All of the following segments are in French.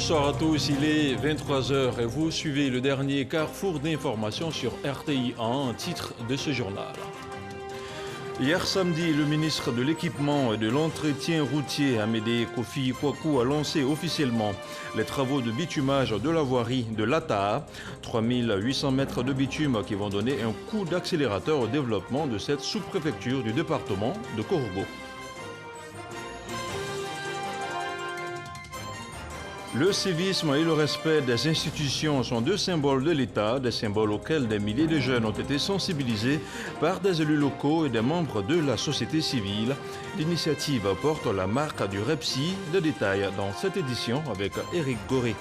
Bonsoir à tous, il est 23 h et vous suivez le dernier carrefour d'informations sur RTI 1, titre de ce journal. Hier samedi, le ministre de l'Équipement et de l'Entretien routier, Amédée Kofi Kwaku, a lancé officiellement les travaux de bitumage de la voirie de l'Ata, 3800 mètres de bitume qui vont donner un coup d'accélérateur au développement de cette sous-préfecture du département de Korogo. Le civisme et le respect des institutions sont deux symboles de l'État, des symboles auxquels des milliers de jeunes ont été sensibilisés par des élus locaux et des membres de la société civile. L'initiative porte la marque du REPSI. De détails dans cette édition avec Éric Goré.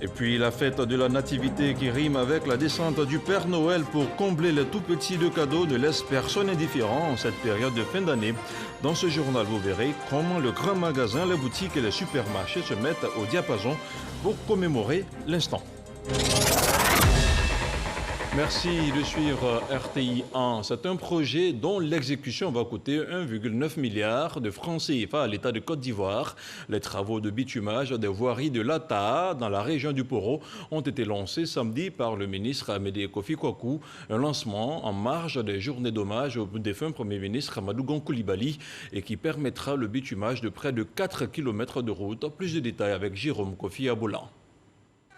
Et puis la fête de la Nativité qui rime avec la descente du Père Noël pour combler les tout-petits de cadeaux ne laisse personne indifférent en cette période de fin d'année. Dans ce journal, vous verrez comment le grand magasin, les boutiques et les supermarchés se mettent au diapason pour commémorer l'instant. Merci de suivre RTI 1. C'est un projet dont l'exécution va coûter 1,9 milliard de francs CFA à l'État de Côte d'Ivoire. Les travaux de bitumage des voiries de l'Ata, dans la région du Poro, ont été lancés samedi par le ministre Amédée Kofi Kwaku. Un lancement en marge des journées d'hommage au défunt Premier ministre Amadou Gon Coulibaly et qui permettra le bitumage de près de 4 km de route. Plus de détails avec Jérôme Kofi Aboulan.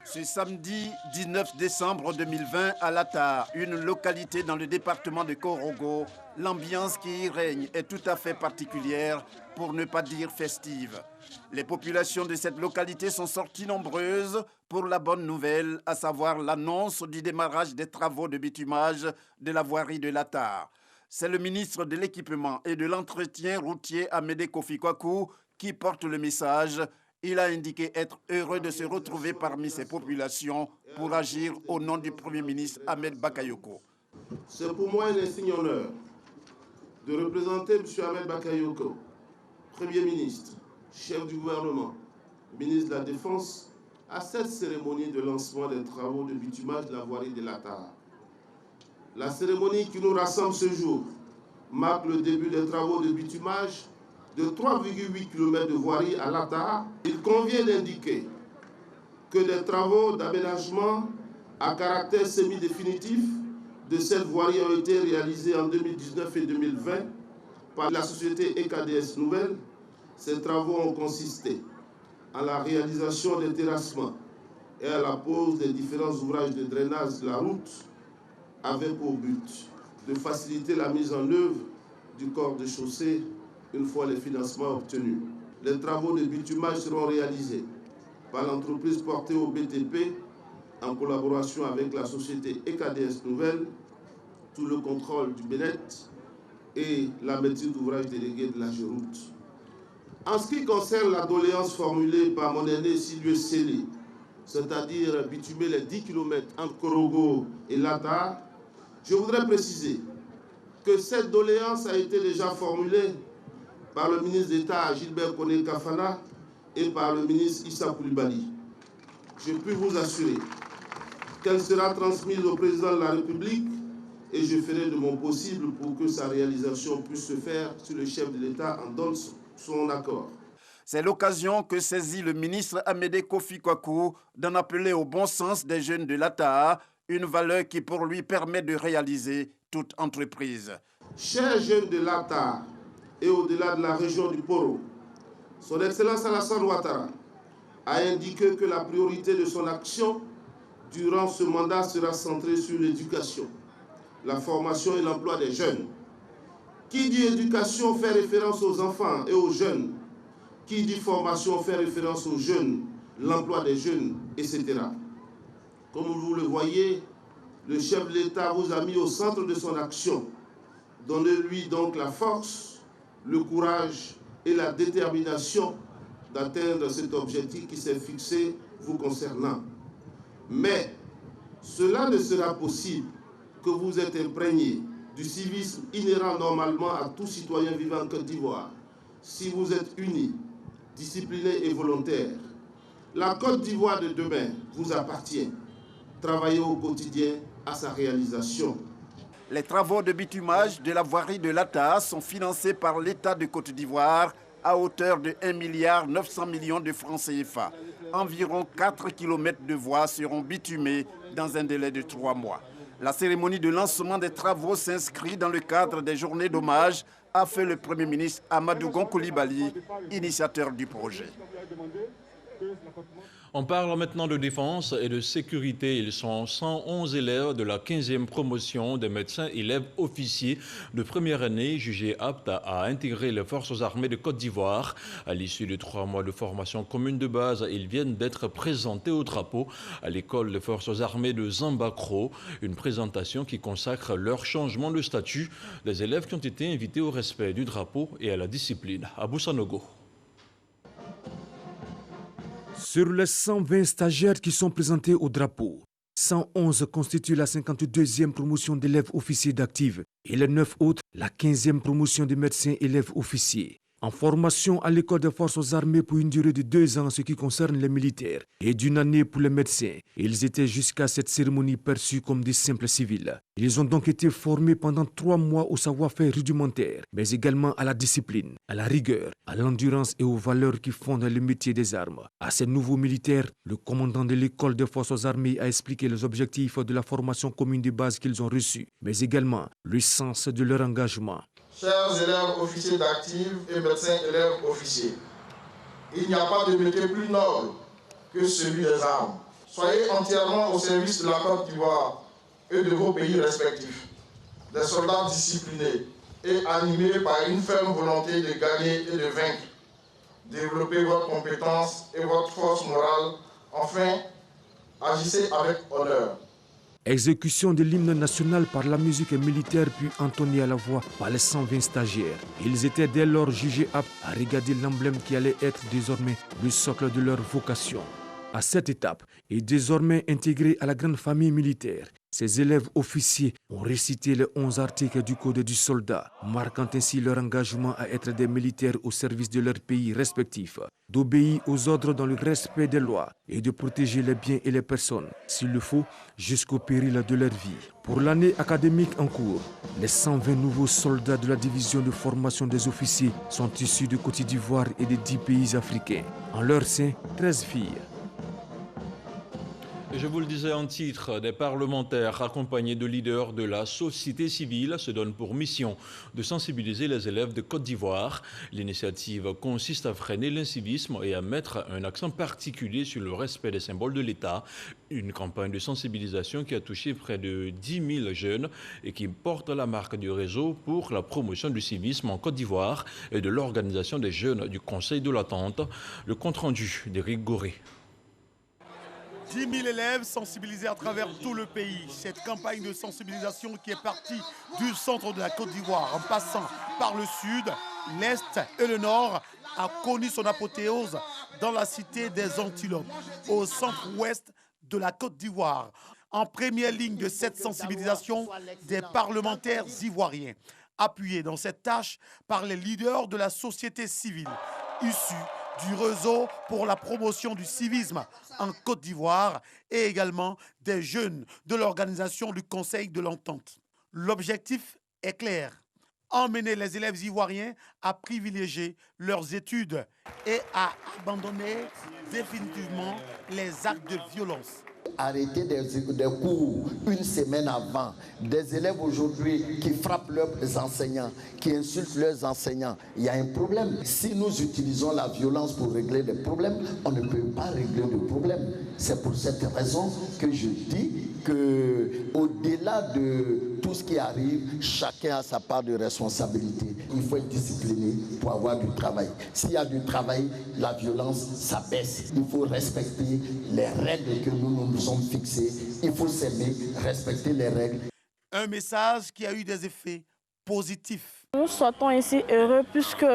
Ce samedi 19 décembre 2020 à l'Ata, une localité dans le département de Korogo, l'ambiance qui y règne est tout à fait particulière, pour ne pas dire festive. Les populations de cette localité sont sorties nombreuses pour la bonne nouvelle, à savoir l'annonce du démarrage des travaux de bitumage de la voirie de l'Ata. C'est le ministre de l'Équipement et de l'Entretien routier Amédée Kofi Kwaku qui porte le message. Il a indiqué être heureux de se retrouver parmi ces populations pour agir au nom du Premier ministre Ahmed Bakayoko. C'est pour moi un insigne honneur de représenter M. Ahmed Bakayoko, Premier ministre, chef du gouvernement, ministre de la Défense, à cette cérémonie de lancement des travaux de bitumage de la voirie de l'Ata. La cérémonie qui nous rassemble ce jour marque le début des travaux de bitumage de 3,8 km de voirie à l'Ata. Il convient d'indiquer que des travaux d'aménagement à caractère semi-définitif de cette voirie ont été réalisés en 2019 et 2020 par la société EKDS Nouvelle. Ces travaux ont consisté à la réalisation des terrassements et à la pose des différents ouvrages de drainage de la route avec pour but de faciliter la mise en œuvre du corps de chaussée une fois les financements obtenus. Les travaux de bitumage seront réalisés par l'entreprise portée au BTP en collaboration avec la société EKDS Nouvelle, sous le contrôle du BNET et la maîtrise d'ouvrage déléguée de la Géroute. En ce qui concerne la doléance formulée par mon aîné Sylvie Sélé, c'est-à-dire bitumer les 10 km entre Korogo et l'Ata, je voudrais préciser que cette doléance a été déjà formulée par le ministre d'État Gilbert Koné Kafana et par le ministre Issa Coulibaly. Je puis vous assurer qu'elle sera transmise au président de la République et je ferai de mon possible pour que sa réalisation puisse se faire si le chef de l'État en donne son accord. C'est l'occasion que saisit le ministre Amédée Kofi Kwaku d'en appeler au bon sens des jeunes de l'Ata, une valeur qui pour lui permet de réaliser toute entreprise. Chers jeunes de l'Ata, et au-delà de la région du Poro, son Excellence Alassane Ouattara a indiqué que la priorité de son action durant ce mandat sera centrée sur l'éducation, la formation et l'emploi des jeunes. Qui dit éducation fait référence aux enfants et aux jeunes. Qui dit formation fait référence aux jeunes, l'emploi des jeunes, etc. Comme vous le voyez, le chef de l'État vous a mis au centre de son action. Donnez-lui donc la force, le courage et la détermination d'atteindre cet objectif qui s'est fixé vous concernant. Mais cela ne sera possible que vous êtes imprégné du civisme inhérent normalement à tout citoyen vivant en Côte d'Ivoire, si vous êtes unis, disciplinés et volontaires. La Côte d'Ivoire de demain vous appartient. Travaillez au quotidien à sa réalisation. Les travaux de bitumage de la voirie de l'Ata sont financés par l'État de Côte d'Ivoire à hauteur de 1,9 milliard de francs CFA. Environ 4 km de voies seront bitumées dans un délai de 3 mois. La cérémonie de lancement des travaux s'inscrit dans le cadre des journées d'hommage, a fait le Premier ministre Amadou Gon Coulibaly, initiateur du projet. On parle maintenant de défense et de sécurité. Ils sont 111 élèves de la 15e promotion des médecins élèves officiers de première année jugés aptes à intégrer les forces armées de Côte d'Ivoire. À l'issue de 3 mois de formation commune de base, ils viennent d'être présentés au drapeau à l'école des forces armées de Zambakro. Une présentation qui consacre leur changement de statut. Des élèves qui ont été invités au respect du drapeau et à la discipline. Abou Sanogo. Sur les 120 stagiaires qui sont présentés au drapeau, 111 constituent la 52e promotion d'élèves officiers d'active et les 9 autres la 15e promotion de médecins élèves officiers. En formation à l'école des forces armées pour une durée de 2 ans en ce qui concerne les militaires et d'1 année pour les médecins. Ils étaient jusqu'à cette cérémonie perçus comme des simples civils. Ils ont donc été formés pendant 3 mois au savoir-faire rudimentaire, mais également à la discipline, à la rigueur, à l'endurance et aux valeurs qui fondent le métier des armes. À ces nouveaux militaires, le commandant de l'école des forces armées a expliqué les objectifs de la formation commune de base qu'ils ont reçue, mais également le sens de leur engagement. Chers élèves officiers d'active et médecins élèves officiers, il n'y a pas de métier plus noble que celui des armes. Soyez entièrement au service de la Côte d'Ivoire et de vos pays respectifs. Des soldats disciplinés et animés par une ferme volonté de gagner et de vaincre. Développez votre compétence et votre force morale. Enfin, agissez avec honneur. Exécution de l'hymne national par la musique militaire puis entonnée à la voix par les 120 stagiaires. Ils étaient dès lors jugés aptes à regarder l'emblème qui allait être désormais le socle de leur vocation. À cette étape, et désormais intégrés à la grande famille militaire, ces élèves officiers ont récité les 11 articles du Code du soldat, marquant ainsi leur engagement à être des militaires au service de leur pays respectif, d'obéir aux ordres dans le respect des lois et de protéger les biens et les personnes, s'il le faut, jusqu'au péril de leur vie. Pour l'année académique en cours, les 120 nouveaux soldats de la division de formation des officiers sont issus de Côte d'Ivoire et de 10 pays africains. En leur sein, 13 filles. Je vous le disais en titre, des parlementaires accompagnés de leaders de la société civile se donnent pour mission de sensibiliser les élèves de Côte d'Ivoire. L'initiative consiste à freiner l'incivisme et à mettre un accent particulier sur le respect des symboles de l'État. Une campagne de sensibilisation qui a touché près de 10 000 jeunes et qui porte la marque du réseau pour la promotion du civisme en Côte d'Ivoire et de l'organisation des jeunes du Conseil de l'attente. Le compte-rendu d'Éric Goré. 10 000 élèves sensibilisés à travers tout le pays. Cette campagne de sensibilisation qui est partie du centre de la Côte d'Ivoire en passant par le sud, l'est et le nord a connu son apothéose dans la cité des Antilopes, au centre-ouest de la Côte d'Ivoire. En première ligne de cette sensibilisation, des parlementaires ivoiriens, appuyés dans cette tâche par les leaders de la société civile, issus du réseau pour la promotion du civisme en Côte d'Ivoire et également des jeunes de l'organisation du Conseil de l'Entente. L'objectif est clair, emmener les élèves ivoiriens à privilégier leurs études et à abandonner définitivement les actes de violence. Arrêter des cours une semaine avant, des élèves aujourd'hui qui frappent leurs enseignants, qui insultent leurs enseignants, il y a un problème. Si nous utilisons la violence pour régler les problèmes, on ne peut pas régler le problème. C'est pour cette raison que je dis qu'au-delà de tout ce qui arrive, chacun a sa part de responsabilité. Il faut être discipliné pour avoir du travail. S'il y a du travail, la violence s'abaisse. Il faut respecter les règles que nous sommes fixées. Il faut s'aimer, respecter les règles. Un message qui a eu des effets positifs. Nous sortons ici heureux puisque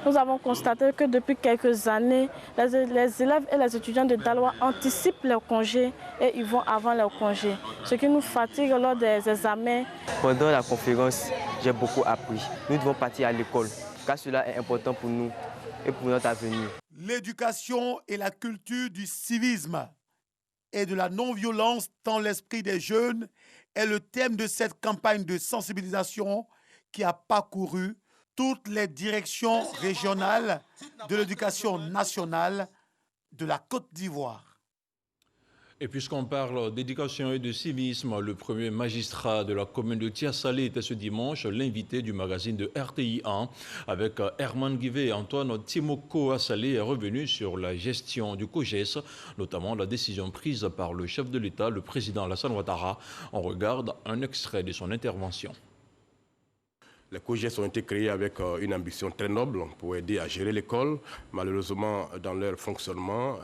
nous avons constaté que depuis quelques années, les élèves et les étudiants de Daloa anticipent leurs congés et ils vont avant leurs congés, ce qui nous fatigue lors des examens. Pendant la conférence, j'ai beaucoup appris. Nous devons partir à l'école car cela est important pour nous et pour notre avenir. L'éducation et la culture du civisme et de la non-violence dans l'esprit des jeunes est le thème de cette campagne de sensibilisation qui a parcouru toutes les directions régionales de l'éducation nationale de la Côte d'Ivoire. Et puisqu'on parle d'éducation et de civisme, le premier magistrat de la commune de Tiasalé était ce dimanche l'invité du magazine de RTI 1 avec Herman Guivet. Antoine Timoko Assalé est revenu sur la gestion du COGES, notamment la décision prise par le chef de l'État, le président Alassane Ouattara. On regarde un extrait de son intervention. Les COGES ont été créés avec une ambition très noble pour aider à gérer l'école. Malheureusement, dans leur fonctionnement,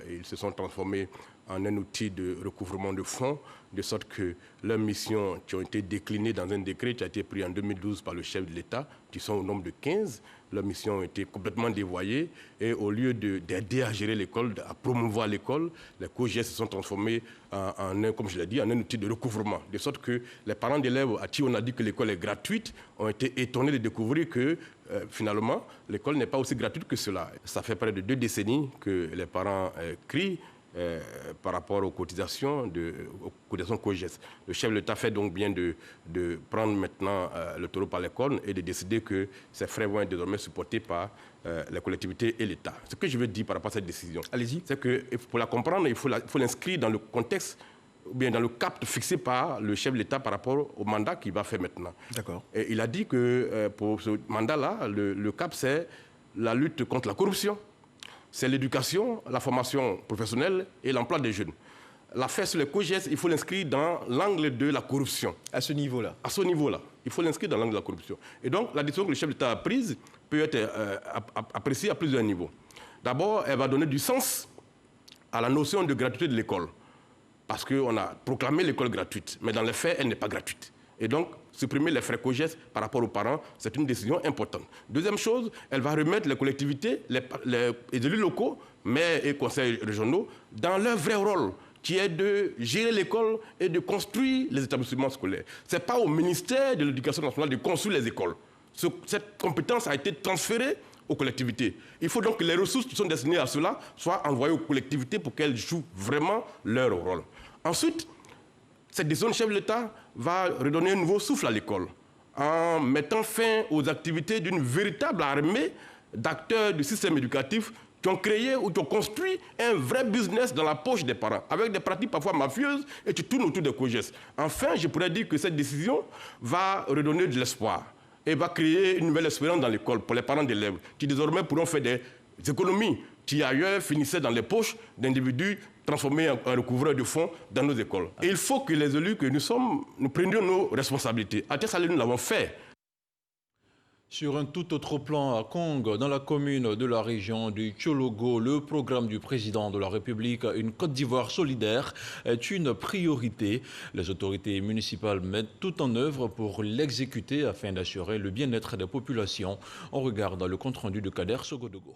ils se sont transformés en un outil de recouvrement de fonds, de sorte que leurs missions qui ont été déclinées dans un décret qui a été pris en 2012 par le chef de l'État, qui sont au nombre de 15, leurs missions ont été complètement dévoyées et au lieu d'aider à gérer l'école, à promouvoir l'école, les COGES se sont transformés comme je l'ai dit, en un outil de recouvrement. De sorte que les parents d'élèves à qui on a dit que l'école est gratuite ont été étonnés de découvrir que finalement l'école n'est pas aussi gratuite que cela. Ça fait près de 2 décennies que les parents crient par rapport aux cotisations COGES. Le chef de l'État fait donc bien de prendre maintenant le taureau par les cornes et de décider que ces frais vont être désormais supportés par les collectivités et l'État. Ce que je veux dire par rapport à cette décision, c'est que pour la comprendre, il faut l'inscrire dans le contexte ou bien dans le cap fixé par le chef de l'État par rapport au mandat qu'il va faire maintenant. D'accord. Et il a dit que pour ce mandat-là, le cap, c'est la lutte contre la corruption. C'est l'éducation, la formation professionnelle et l'emploi des jeunes. L'affaire sur les COGES, il faut l'inscrire dans l'angle de la corruption. À ce niveau-là? À ce niveau-là. Il faut l'inscrire dans l'angle de la corruption. Et donc, la décision que le chef d'État a prise peut être appréciée à plusieurs niveaux. D'abord, elle va donner du sens à la notion de gratuité de l'école. Parce qu'on a proclamé l'école gratuite, mais dans les faits, elle n'est pas gratuite. Et donc, supprimer les frais COGES par rapport aux parents, c'est une décision importante. Deuxième chose, elle va remettre les collectivités, les élus locaux, maires et conseils régionaux, dans leur vrai rôle, qui est de gérer l'école et de construire les établissements scolaires. Ce n'est pas au ministère de l'Éducation nationale de construire les écoles. Cette compétence a été transférée aux collectivités. Il faut donc que les ressources qui sont destinées à cela soient envoyées aux collectivités pour qu'elles jouent vraiment leur rôle. Ensuite, cette décision du chef de l'État va redonner un nouveau souffle à l'école en mettant fin aux activités d'une véritable armée d'acteurs du système éducatif qui ont créé ou qui ont construit un vrai business dans la poche des parents, avec des pratiques parfois mafieuses et qui tournent autour des COGES. Enfin, je pourrais dire que cette décision va redonner de l'espoir et va créer une nouvelle espérance dans l'école pour les parents d'élèves qui désormais pourront faire des économies qui ailleurs finissaient dans les poches d'individus transformés en recouvreurs de fonds dans nos écoles. Et il faut que les élus que nous sommes, nous prenions nos responsabilités. À Tiasalé, nous l'avons fait. Sur un tout autre plan, à Kong, dans la commune de la région du Tchologo, le programme du président de la République, une Côte d'Ivoire solidaire, est une priorité. Les autorités municipales mettent tout en œuvre pour l'exécuter afin d'assurer le bien-être des populations. On regarde le compte-rendu de Kader Sogodogo.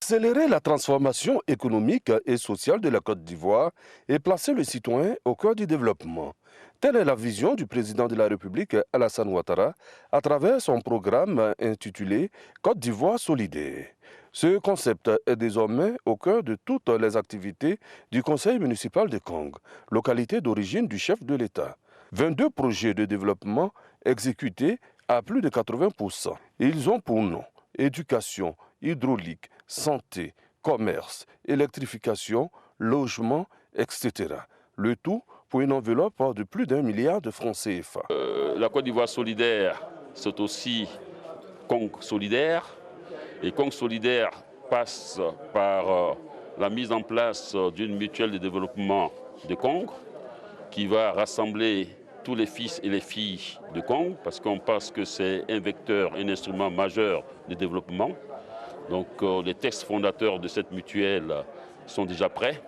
Accélérer la transformation économique et sociale de la Côte d'Ivoire et placer le citoyen au cœur du développement. Telle est la vision du président de la République, Alassane Ouattara, à travers son programme intitulé Côte d'Ivoire solidaire. Ce concept est désormais au cœur de toutes les activités du conseil municipal de Kong, localité d'origine du chef de l'État. 22 projets de développement exécutés à plus de 80%. Ils ont pour nom éducation, hydraulique, santé, commerce, électrification, logement, etc. Le tout pour une enveloppe de plus d'1 milliard de francs CFA. La Côte d'Ivoire solidaire, c'est aussi Kong solidaire. Et Kong solidaire passe par la mise en place d'une mutuelle de développement de Kong qui va rassembler tous les fils et les filles de Kong parce qu'on pense que c'est un vecteur, un instrument majeur de développement. Donc les textes fondateurs de cette mutuelle sont déjà prêts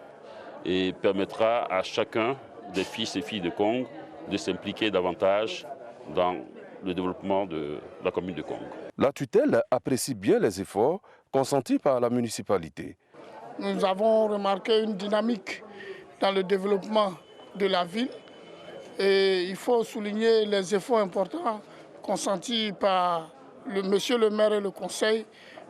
et permettra à chacun des fils et filles de Kong de s'impliquer davantage dans le développement de la commune de Kong. La tutelle apprécie bien les efforts consentis par la municipalité. Nous avons remarqué une dynamique dans le développement de la ville et il faut souligner les efforts importants consentis par monsieur le maire et le conseil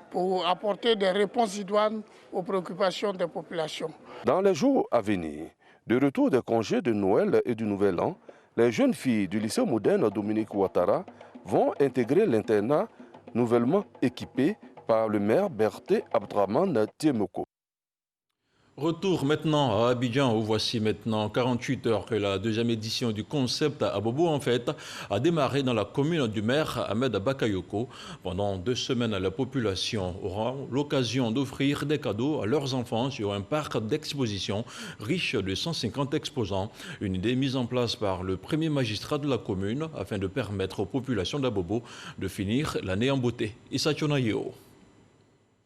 pour apporter des réponses idoines aux préoccupations des populations. Dans les jours à venir, de retour des congés de Noël et du Nouvel An, les jeunes filles du lycée moderne Dominique Ouattara vont intégrer l'internat nouvellement équipés par le maire Berté Abdraman Tiemoko. Retour maintenant à Abidjan, où voici maintenant 48 heures que la deuxième édition du concept Abobo en fait a démarré dans la commune du maire Ahmed Bakayoko. Pendant 2 semaines, la population aura l'occasion d'offrir des cadeaux à leurs enfants sur un parc d'exposition riche de 150 exposants. Une idée mise en place par le premier magistrat de la commune afin de permettre aux populations d'Abobo de finir l'année en beauté. Issa Chonayeo.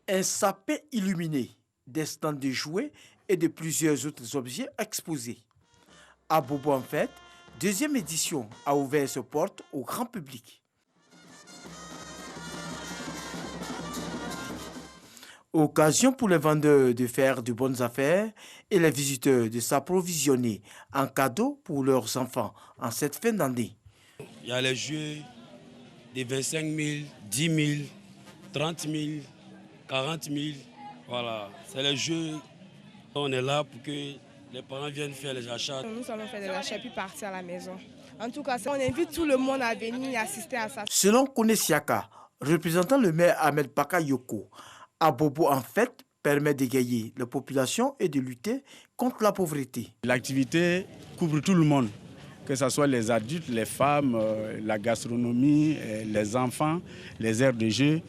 Un sapin illuminé, des stands de jouets et de plusieurs autres objets exposés. Abobo en fait, deuxième édition, a ouvert ses portes au grand public. Occasion pour les vendeurs de faire de bonnes affaires et les visiteurs de s'approvisionner en cadeaux pour leurs enfants en cette fin d'année. Il y a les jeux de 25 000, 10 000, 30 000, 40 000. Voilà, c'est les jeux. On est là pour que les parents viennent faire les achats. Nous allons faire des achats et puis partir à la maison. En tout cas, on invite tout le monde à venir assister à ça. Selon Kone Siaka, représentant le maire Ahmed Bakayoko, Abobo en fait permet d'égayer la population et de lutter contre la pauvreté. L'activité couvre tout le monde, que ce soit les adultes, les femmes, la gastronomie, les enfants, les aires de jeu,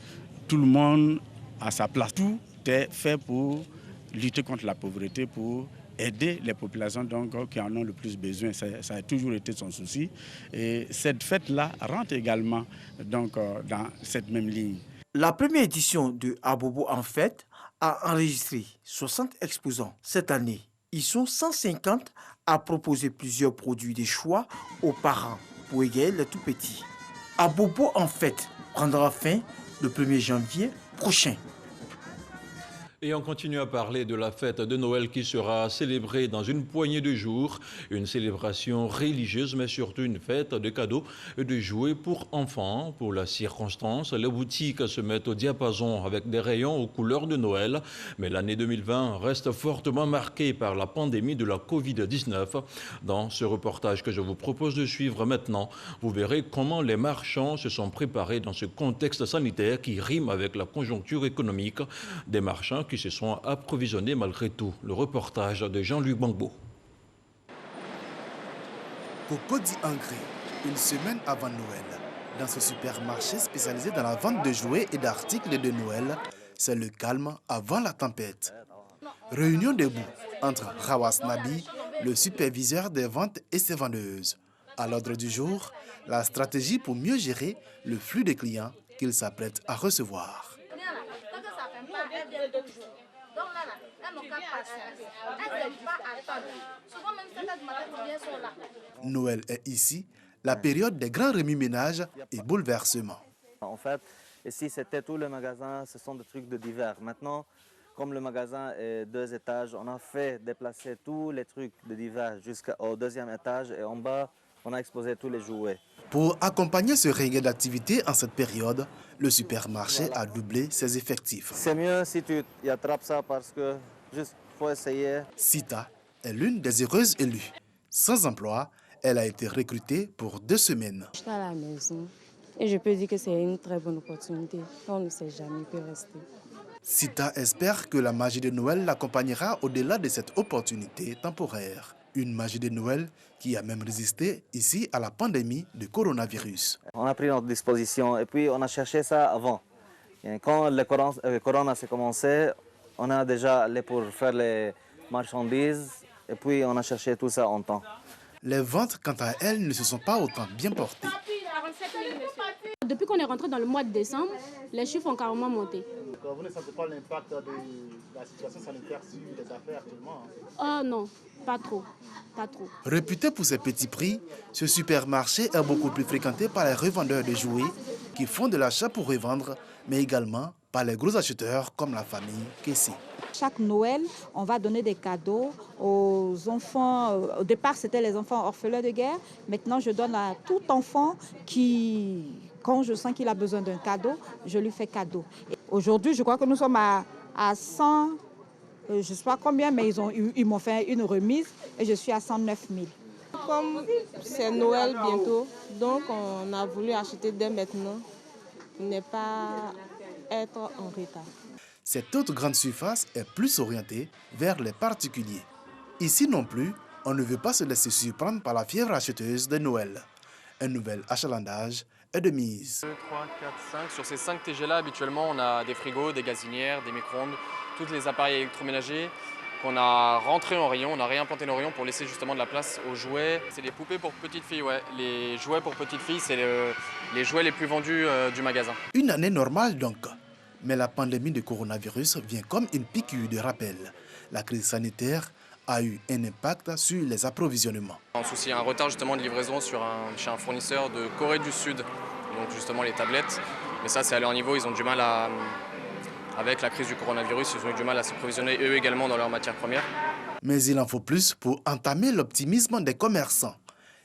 tout le monde a sa place. Tout est fait pour lutter contre la pauvreté, pour aider les populations donc, qui en ont le plus besoin. Ça a toujours été son souci. Et cette fête-là rentre également donc, dans cette même ligne. La première édition de Abobo en fête a enregistré 60 exposants. Cette année, ils sont 150 à proposer plusieurs produits de choix aux parents pour égayer les tout-petits. Abobo en fête prendra fin le 1er janvier prochain. Et on continue à parler de la fête de Noël qui sera célébrée dans une poignée de jours. Une célébration religieuse, mais surtout une fête de cadeaux et de jouets pour enfants. Pour la circonstance, les boutiques se mettent au diapason avec des rayons aux couleurs de Noël. Mais l'année 2020 reste fortement marquée par la pandémie de la Covid-19. Dans ce reportage que je vous propose de suivre maintenant, vous verrez comment les marchands se sont préparés dans ce contexte sanitaire qui rime avec la conjoncture économique des marchands qui se sont approvisionnés malgré tout. Le reportage de Jean-Luc Bangbo. Cocody Angré, une semaine avant Noël, dans ce supermarché spécialisé dans la vente de jouets et d'articles de Noël, c'est le calme avant la tempête. Réunion debout entre Rawas Nabi, le superviseur des ventes, et ses vendeuses. À l'ordre du jour, la stratégie pour mieux gérer le flux des clients qu'il s'apprête à recevoir. Noël est ici la période des grands remue-ménages et bouleversements. En fait, ici c'était tout le magasin, ce sont des trucs de divers. Maintenant, comme le magasin est 2 étages, on a fait déplacer tous les trucs de divers jusqu'au 2e étage et en bas, on a exposé tous les jouets. Pour accompagner ce regain d'activité en cette période, le supermarché a doublé ses effectifs. C'est mieux si tu attrapes ça parce que juste faut essayer. Sita est l'une des heureuses élues. Sans emploi, elle a été recrutée pour 2 semaines. Je suis à la maison et je peux dire que c'est une très bonne opportunité. On ne sait jamais peut rester. Sita espère que la magie de Noël l'accompagnera au-delà de cette opportunité temporaire. Une magie de Noël qui a même résisté ici à la pandémie de coronavirus. On a pris notre disposition et puis on a cherché ça avant. Et quand le corona s'est commencé, on a déjà allé pour faire les marchandises et puis on a cherché tout ça en temps. Les ventes, quant à elles, ne se sont pas autant bien portées. Depuis qu'on est rentré dans le mois de décembre, les chiffres ont carrément monté. Vous ne sentez pas l'impact de la situation sanitaire sur les affaires actuellement? Oh non, pas trop. Pas trop. Réputé pour ses petits prix, ce supermarché est beaucoup plus fréquenté par les revendeurs de jouets qui font de l'achat pour revendre, mais également par les gros acheteurs comme la famille Kessi. Chaque Noël, on va donner des cadeaux aux enfants. Au départ, c'était les enfants orphelins de guerre. Maintenant, je donne à tout enfant qui, quand je sens qu'il a besoin d'un cadeau, je lui fais cadeau. Aujourd'hui, je crois que nous sommes à 100, je ne sais pas combien, mais ils m'ont fait une remise et je suis à 109 000. Comme c'est Noël bientôt, donc on a voulu acheter dès maintenant ne pas être en retard. Cette autre grande surface est plus orientée vers les particuliers. Ici non plus, on ne veut pas se laisser surprendre par la fièvre acheteuse de Noël. Un nouvel achalandage est de mise. 2, 3, 4, 5. Sur ces 5 TG-là, habituellement, on a des frigos, des gazinières, des micro-ondes, tous les appareils électroménagers qu'on a rentrés en rayon. On a réimplanté nos rayons pour laisser justement de la place aux jouets. C'est les poupées pour petites filles, ouais. Les jouets pour petites filles, c'est les jouets les plus vendus du magasin. Une année normale donc. Mais la pandémie de coronavirus vient comme une piqûre de rappel. La crise sanitaire a eu un impact sur les approvisionnements. On soucie un retard justement de livraison chez un fournisseur de Corée du Sud, donc justement les tablettes. Mais ça c'est à leur niveau, ils ont du mal avec la crise du coronavirus, ils ont eu du mal à s'approvisionner eux également dans leurs matières premières. Mais il en faut plus pour entamer l'optimisme des commerçants.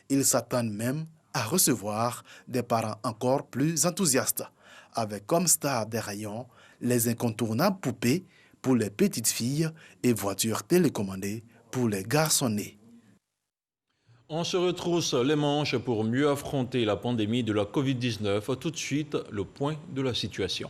Ils s'attendent même à recevoir des parents encore plus enthousiastes, avec comme star des rayons les incontournables poupées pour les petites filles et voitures télécommandées pour les garçonnets. On se retrousse les manches pour mieux affronter la pandémie de la Covid-19. Tout de suite, le point de la situation.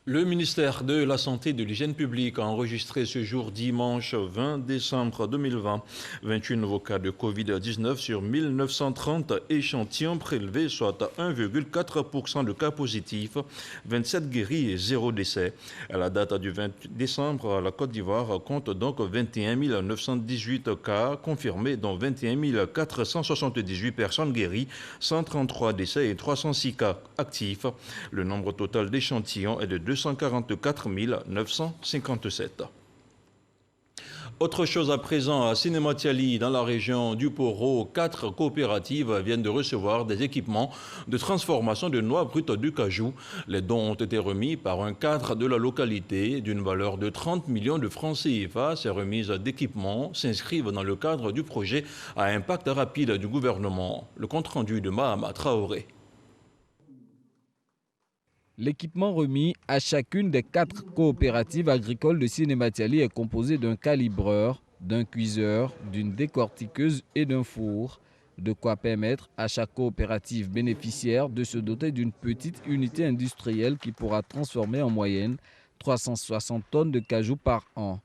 Le ministère de la Santé et de l'Hygiène publique a enregistré ce jour dimanche 20 décembre 2020 28 nouveaux cas de Covid-19 sur 1930 échantillons prélevés, soit 1,4% de cas positifs, 27 guéris et 0 décès. À la date du 20 décembre, la Côte d'Ivoire compte donc 21 918 cas confirmés, dont 21 478 personnes guéries, 133 décès et 306 cas actifs. Le nombre total d'échantillons est de 244 957. Autre chose à présent, à Sinématiali, dans la région du Poro, 4 coopératives viennent de recevoir des équipements de transformation de noix brutes du cajou. Les dons ont été remis par un cadre de la localité d'une valeur de 30 millions de francs CFA. Ces remises d'équipements s'inscrivent dans le cadre du projet à impact rapide du gouvernement. Le compte-rendu de Mahama Traoré. L'équipement remis à chacune des 4 coopératives agricoles de Sinématiali est composé d'un calibreur, d'un cuiseur, d'une décortiqueuse et d'un four. De quoi permettre à chaque coopérative bénéficiaire de se doter d'une petite unité industrielle qui pourra transformer en moyenne 360 tonnes de cajou par an.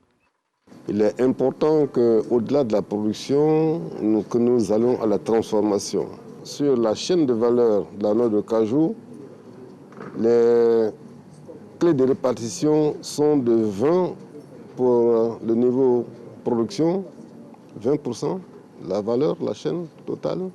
Il est important qu'au-delà de la production, que nous allons à la transformation. Sur la chaîne de valeur de la noix de cajou, les clés de répartition sont de 20 pour le niveau production, 20% la valeur, la chaîne totale,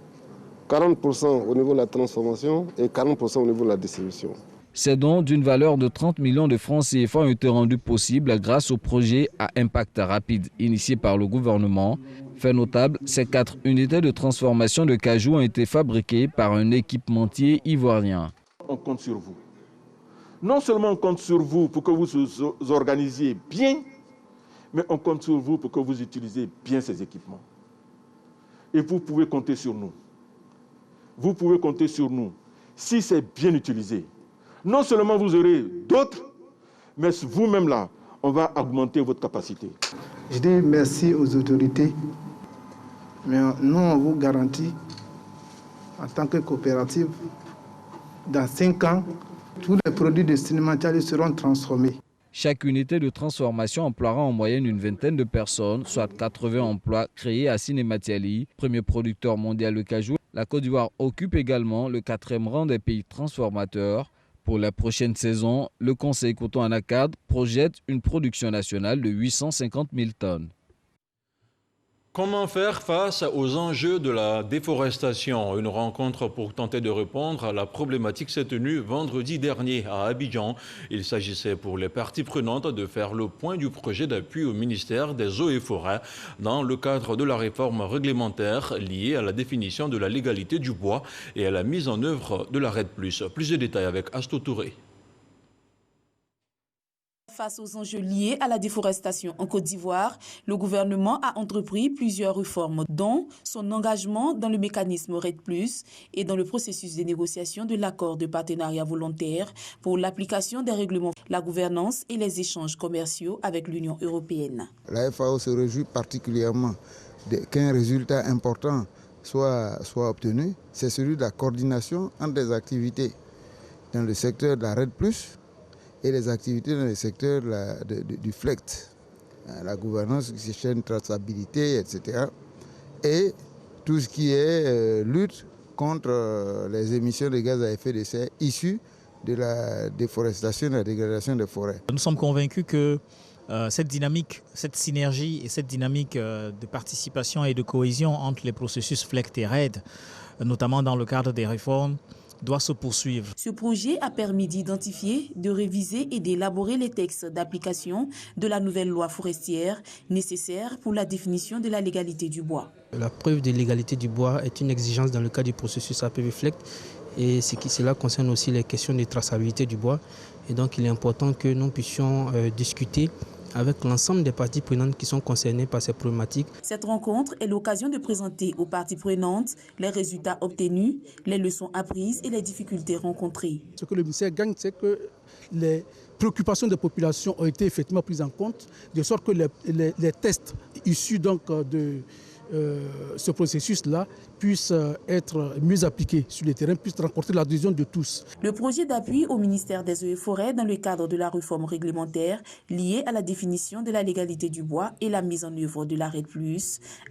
40% au niveau de la transformation et 40% au niveau de la distribution. Ces dons d'une valeur de 30 millions de francs CFA ont été rendus possibles grâce au projet à impact rapide initié par le gouvernement. Fait notable, ces 4 unités de transformation de cajou ont été fabriquées par un équipementier ivoirien. On compte sur vous. Non seulement on compte sur vous pour que vous vous organisiez bien, mais on compte sur vous pour que vous utilisez bien ces équipements. Et vous pouvez compter sur nous. Vous pouvez compter sur nous. Si c'est bien utilisé, non seulement vous aurez d'autres, mais vous-même là, on va augmenter votre capacité. Je dis merci aux autorités, mais nous, on vous garantit, en tant que coopérative, dans 5 ans, tous les produits de Sinématiali seront transformés. Chaque unité de transformation emploiera en moyenne une vingtaine de personnes, soit 80 emplois créés à Sinématiali, premier producteur mondial de cajou. La Côte d'Ivoire occupe également le 4e rang des pays transformateurs. Pour la prochaine saison, le Conseil Coton Anacad projette une production nationale de 850 000 tonnes. Comment faire face aux enjeux de la déforestation? Une rencontre pour tenter de répondre à la problématique s'est tenue vendredi dernier à Abidjan. Il s'agissait pour les parties prenantes de faire le point du projet d'appui au ministère des Eaux et Forêts dans le cadre de la réforme réglementaire liée à la définition de la légalité du bois et à la mise en œuvre de la RED+. Plus de détails avec Asto Touré. Face aux enjeux liés à la déforestation en Côte d'Ivoire, le gouvernement a entrepris plusieurs réformes, dont son engagement dans le mécanisme RED+, et dans le processus de négociation de l'accord de partenariat volontaire pour l'application des règlements, la gouvernance et les échanges commerciaux avec l'Union européenne. La FAO se réjouit particulièrement qu'un résultat important soit obtenu, c'est celui de la coordination entre les activités dans le secteur de la RED+, et les activités dans le secteur du FLECT, la gouvernance, gestion, traçabilité, etc. Et tout ce qui est lutte contre les émissions de gaz à effet de serre issues de la déforestation et de la dégradation des forêts. Nous sommes convaincus que cette dynamique, cette synergie et cette dynamique de participation et de cohésion entre les processus FLECT et RED, notamment dans le cadre des réformes, doit se poursuivre. Ce projet a permis d'identifier, de réviser et d'élaborer les textes d'application de la nouvelle loi forestière nécessaires pour la définition de la légalité du bois. La preuve de légalité du bois est une exigence dans le cadre du processus APV FLECT et cela concerne aussi les questions de traçabilité du bois. Et donc il est important que nous puissions discuter avec l'ensemble des parties prenantes qui sont concernées par ces problématiques. Cette rencontre est l'occasion de présenter aux parties prenantes les résultats obtenus, les leçons apprises et les difficultés rencontrées. Ce que le ministère gagne, c'est que les préoccupations des populations ont été effectivement prises en compte, de sorte que les tests issus donc de ce processus-là puisse être mieux appliqué sur le terrain, puisse rencontrer l'adhésion de tous. Le projet d'appui au ministère des Eaux et Forêts dans le cadre de la réforme réglementaire liée à la définition de la légalité du bois et la mise en œuvre de la RED+,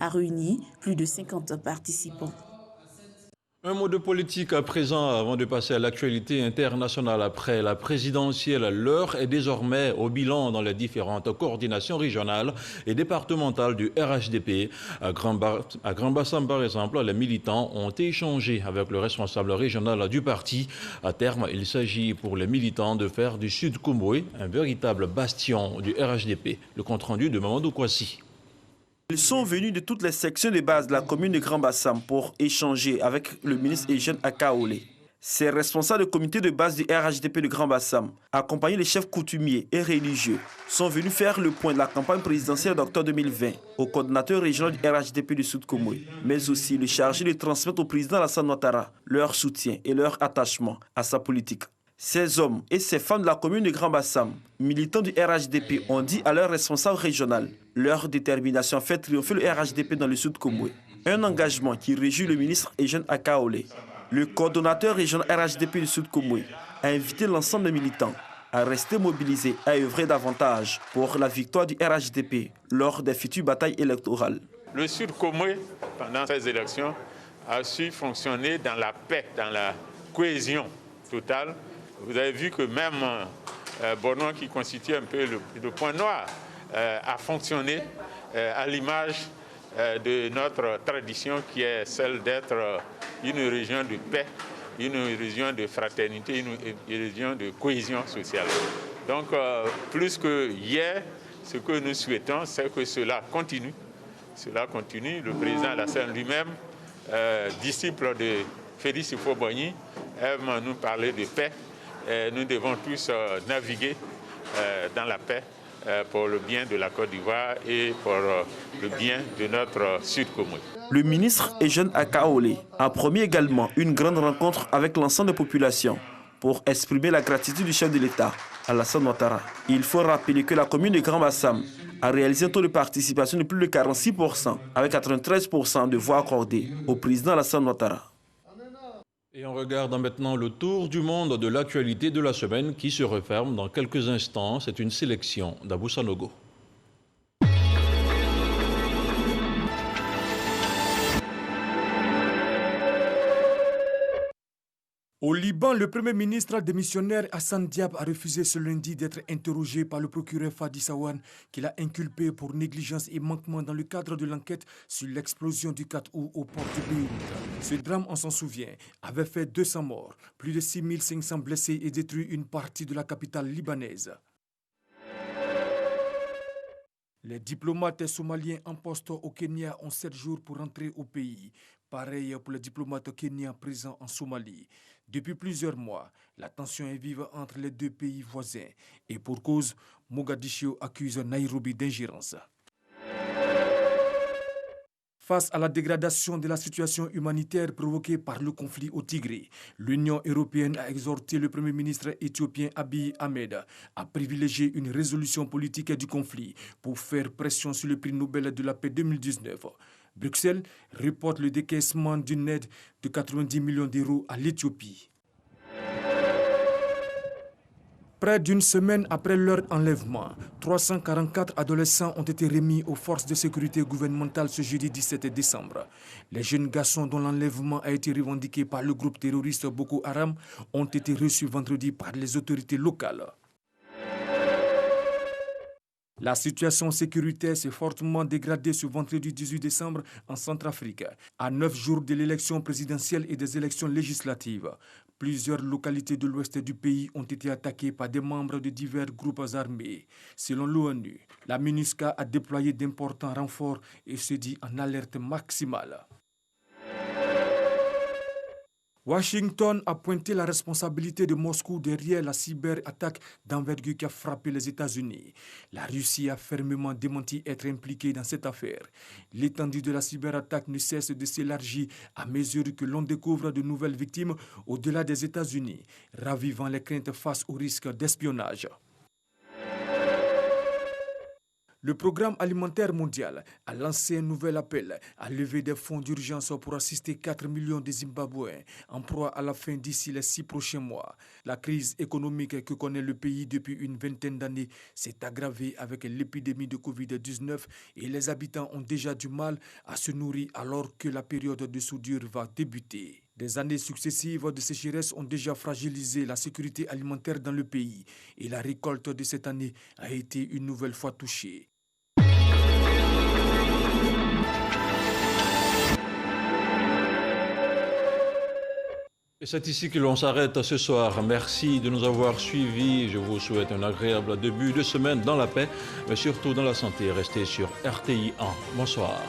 a réuni plus de 50 participants. Un mot de politique à présent avant de passer à l'actualité internationale. Après la présidentielle, l'heure est désormais au bilan dans les différentes coordinations régionales et départementales du RHDP. À Grand-Bassam, par exemple, les militants ont échangé avec le responsable régional du parti. À terme, il s'agit pour les militants de faire du Sud Koumoué un véritable bastion du RHDP. Le compte-rendu de Mamadou Kouassi. Ils sont venus de toutes les sections de base de la commune de Grand-Bassam pour échanger avec le ministre Eugène Akaolé. Ces responsables de comité de base du RHDP de Grand-Bassam, accompagnés des chefs coutumiers et religieux, sont venus faire le point de la campagne présidentielle d'octobre 2020 au coordinateur régional du RHDP du Sud Koumoué, mais aussi le chargé de transmettre au président Alassane Ouattara leur soutien et leur attachement à sa politique. Ces hommes et ces femmes de la commune de Grand-Bassam, militants du RHDP, ont dit à leur responsable régional leur détermination à faire triompher le RHDP dans le Sud Koumoué. Un engagement qui réjouit le ministre Eugène Akaolé. Le coordonnateur régional RHDP du Sud Koumoué a invité l'ensemble des militants à rester mobilisés et à œuvrer davantage pour la victoire du RHDP lors des futures batailles électorales. Le Sud Koumoué, pendant ces élections, a su fonctionner dans la paix, dans la cohésion totale. Vous avez vu que même Bono, qui constitue un peu le point noir, a fonctionné à l'image de notre tradition qui est celle d'être une région de paix, une région de fraternité, une région de cohésion sociale. Donc, plus que hier, ce que nous souhaitons, c'est que cela continue. Cela continue. Le président Alassane lui-même, disciple de Félix Houphouët-Boigny, aime nous parler de paix. Nous devons tous naviguer dans la paix pour le bien de la Côte d'Ivoire et pour le bien de notre Sud Koumoué. Le ministre Eugène Akaolé a promis également une grande rencontre avec l'ensemble des populations pour exprimer la gratitude du chef de l'État, Alassane Ouattara. Il faut rappeler que la commune de Grand-Bassam a réalisé un taux de participation de plus de 46%, avec 93% de voix accordées au président Alassane Ouattara. Et on regarde maintenant le tour du monde de l'actualité de la semaine qui se referme dans quelques instants. C'est une sélection d'Abou Sanogo. Au Liban, le Premier ministre démissionnaire Hassan Diab a refusé ce lundi d'être interrogé par le procureur Fadi Sawan, qui l'a inculpé pour négligence et manquement dans le cadre de l'enquête sur l'explosion du 4 août au port de Beyrouth. Ce drame, on s'en souvient, avait fait 200 morts, plus de 6500 blessés et détruit une partie de la capitale libanaise. Les diplomates somaliens en poste au Kenya ont 7 jours pour rentrer au pays. Pareil pour les diplomates kenyans présents en Somalie. Depuis plusieurs mois, la tension est vive entre les deux pays voisins. Et pour cause, Mogadiscio accuse Nairobi d'ingérence. Face à la dégradation de la situation humanitaire provoquée par le conflit au Tigré, l'Union européenne a exhorté le Premier ministre éthiopien Abiy Ahmed à privilégier une résolution politique du conflit pour faire pression sur le prix Nobel de la paix 2019. Bruxelles reporte le décaissement d'une aide de 90 millions d'euros à l'Éthiopie. Près d'une semaine après leur enlèvement, 344 adolescents ont été remis aux forces de sécurité gouvernementales ce jeudi 17 décembre. Les jeunes garçons dont l'enlèvement a été revendiqué par le groupe terroriste Boko Haram ont été reçus vendredi par les autorités locales. La situation sécuritaire s'est fortement dégradée ce vendredi 18 décembre en Centrafrique, à 9 jours de l'élection présidentielle et des élections législatives. Plusieurs localités de l'ouest du pays ont été attaquées par des membres de divers groupes armés. Selon l'ONU, la MINUSCA a déployé d'importants renforts et se dit en alerte maximale. Washington a pointé la responsabilité de Moscou derrière la cyberattaque d'envergure qui a frappé les États-Unis. La Russie a fermement démenti être impliquée dans cette affaire. L'étendue de la cyberattaque ne cesse de s'élargir à mesure que l'on découvre de nouvelles victimes au-delà des États-Unis, ravivant les craintes face au risque d'espionnage. Le programme alimentaire mondial a lancé un nouvel appel à lever des fonds d'urgence pour assister 4 millions de Zimbabwéens en proie à la faim d'ici les 6 prochains mois. La crise économique que connaît le pays depuis une vingtaine d'années s'est aggravée avec l'épidémie de Covid-19 et les habitants ont déjà du mal à se nourrir alors que la période de soudure va débuter. Des années successives de sécheresse ont déjà fragilisé la sécurité alimentaire dans le pays et la récolte de cette année a été une nouvelle fois touchée. Et c'est ici que l'on s'arrête ce soir. Merci de nous avoir suivis. Je vous souhaite un agréable début de semaine dans la paix, mais surtout dans la santé. Restez sur RTI 1. Bonsoir.